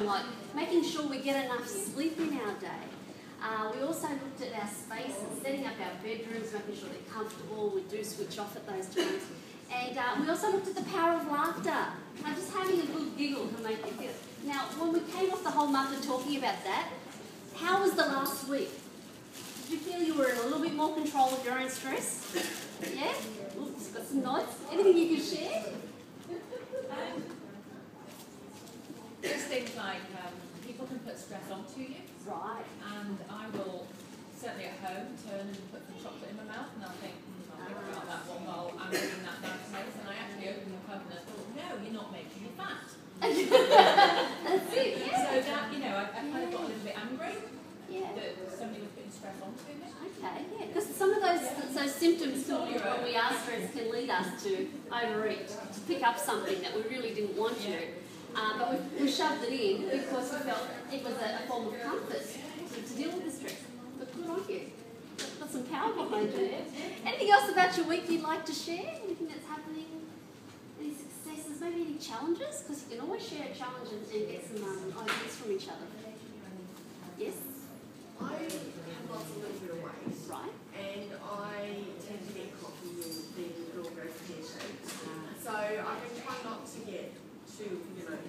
Like making sure we get enough sleep in our day. We also looked at our space and setting up our bedrooms, making sure they're comfortable. We do switch off at those times. And we also looked at the power of laughter. Just having a good giggle can make you feel. Now, when we came off the whole month of talking about that, how was the last week? Did you feel you were in a little bit more control of your own stress? Yeah? Oops, got some nods. Anything you can share? There's things like people can put stress onto you. Right. And I will, certainly at home, turn and put some chocolate in my mouth and I'll think, I'll think about that one while I'm eating that nice place. And I actually open the pub and I thought, no, you're not making me fat. That's it, yeah. So that, you know, I kind of got a little bit angry that somebody was putting stress onto me. Okay, yeah, because some of those symptoms when we are stressed can lead us to overeat, to pick up something that we really didn't want to. But we shoved it in because we felt it was a form of comfort to deal with the stress. But good on you. Got some power behind you. Anything else about your week you'd like to share? Anything that's happening? Any successes? Maybe any challenges? Because you can always share a challenge and get some ideas from each other. Yes? I have lost a little bit of weight. Right. And I tend to get coffee and then it all goes pear-shaped. So I've been trying not to get too,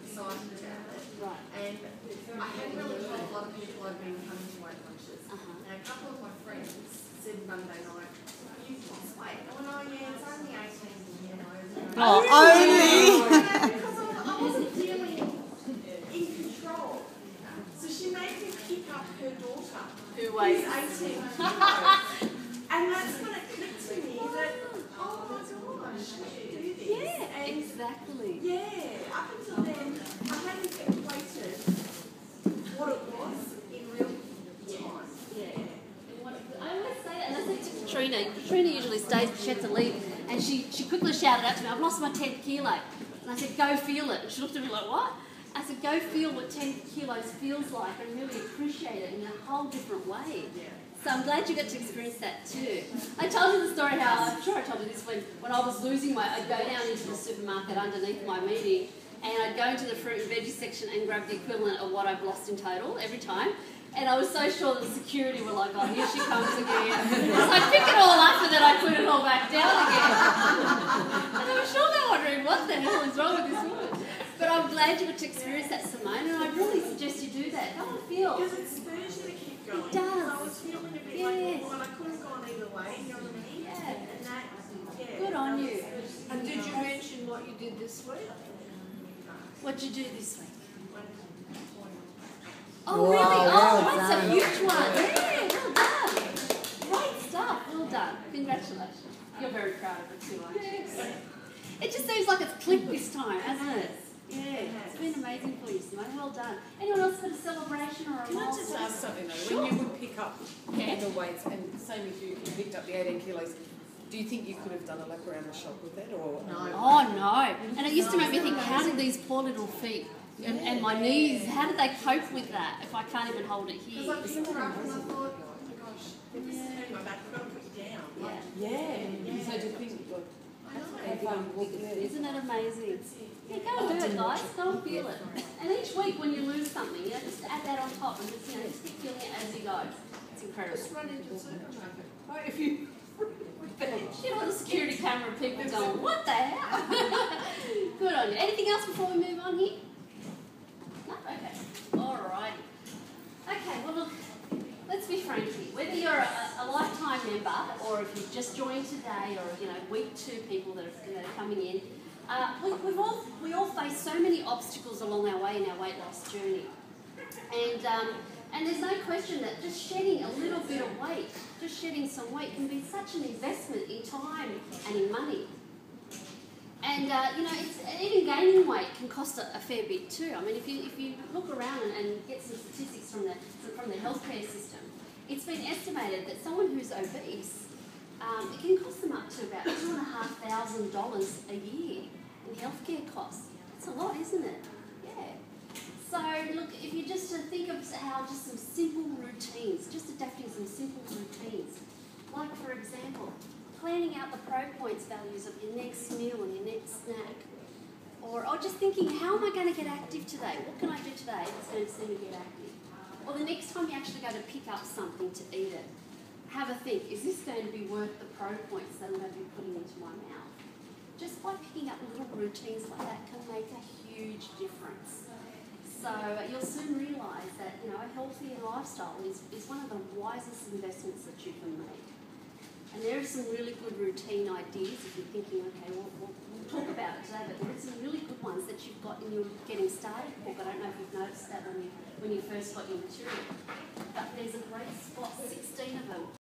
excited about it. Right. And I hadn't really told a lot of people I've been coming to weight lunches. And a couple of my friends said Monday night, you've lost weight. I went, oh yeah, it's only 18 kilos. Oh, only? Because I wasn't feeling in control. So she made me pick up her daughter, who weighs 18 kilos. And that's when it clicked to me that, oh my gosh, I should do this. Yeah, and exactly. Yeah, up until then, I hadn't equated what it was in real time. Yeah. I always say that, and I said to Katrina. Katrina usually stays, she had to leave, and she quickly shouted out to me, I've lost my 10th kilo. And I said, go feel it. And she looked at me like, what? I said, go feel what 10 kilos feels like and really appreciate it in a whole different way. Yeah. So I'm glad you got to experience that too. I told you the story how, I'm sure I told you this, when I was losing weight, I'd go down into the supermarket underneath my meeting and I'd go into the fruit and veggie section and grab the equivalent of what I've lost in total every time. And I was so sure that the security were like, oh, here she comes again. So I'd pick it all up and then I'd put it all back down again. And I'm sure they're wondering, what the hell is wrong with this woman? But I'm glad you got to experience that, Simone, and I really suggest you do that. Go and feel. Because it spurs you to keep going. It does. I was feeling a bit like, well, I could have gone either way, you know what I mean? Yeah. And that, Good on you. And did you mention what you did this week? What'd you do this week? Wow, Oh, really? Oh, well that's a done. huge one. Yeah, well done. Great stuff. Well done. Congratulations. You're very proud of it too, aren't you? It just seems like it's clicked this time, hasn't it? Yeah, it's been amazing for you, Simone. Well done. Anyone else got a celebration or a Can I just milestone? ask something though? Sure. When you would pick up the weights, and same if you picked up the 18 kilos, do you think you could have done a lap around the shop with it? Or No. Oh, no. And it used to make me think, how did these poor little feet and my knees, how did they cope with that if I can't even hold it here? Because I picked her up and I thought, oh my gosh, this is hurting my back, I've got to put you down. Yeah. So do you think, look, Isn't it amazing? Yeah, go and do it, guys. Go and feel it. And each week when you lose something, just add that on top and just keep feeling it as you go. It's incredible. just run into the supermarket. Right, if you... You know, the security camera people going, what the hell? Good on you. Anything else before we move on here? No? Okay. Alrighty. Okay, well look, let's be frank here. Whether you're a lifetime member or if you've just joined today or, week 2 people that are coming in, we all face so many obstacles along our way in our weight loss journey. And there's no question that just shedding a little bit of weight, just shedding some weight can be such an investment in time and in money. And, even gaining weight can cost a fair bit too. I mean, if you look around and get some statistics from the healthcare system, it's been estimated that someone who's obese, it can cost them up to about $2,500 a year in healthcare costs. That's a lot, isn't it? Yeah. So, look, if you just think of how just some simple routines, just adapting some simple routines, like, for example, planning out the pro points values of your next meal and your next snack. Or just thinking, how am I going to get active today? What can I do today that's going to see me get active? Or the next time you actually go to pick up something to eat it, have a think, is this going to be worth the pro points that I'm going to be putting into my mouth? Just by picking up little routines like that can make a huge difference. So you'll soon realise that, you know, a healthier lifestyle is one of the wisest investments that you can make. And there are some really good routine ideas if you're thinking, okay, well, we'll talk about it today, but there are some really good ones that you've got in your Getting Started book. I don't know if you've noticed that when you first got your material. But there's a great spot, 16 of them.